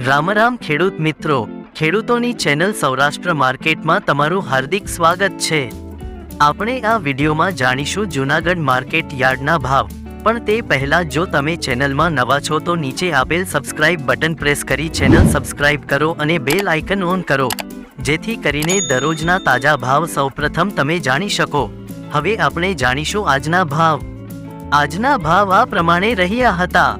રામ રામ ખેડૂત મિત્રો, ખેડૂતોની ચેનલ સૌરાષ્ટ્ર માર્કેટમાં તમારું હાર્દિક સ્વાગત છે। આપણે આ વિડીયોમાં જાણીશું જૂનાગઢ માર્કેટ યાર્ડના ભાવ। પણ તે પહેલા જો તમે ચેનલમાં નવા છો તો નીચે આપેલ સબસ્ક્રાઇબ બટન પ્રેસ કરી ચેનલ સબસ્ક્રાઇબ કરો અને બેલ આઇકન ઓન કરો, જેથી કરીને દરરોજના તાજા ભાવ સૌપ્રથમ તમે જાણી શકો। હવે આપણે જાણીશું આજના ભાવ। આજના ભાવ આ પ્રમાણે રહ્યા હતા।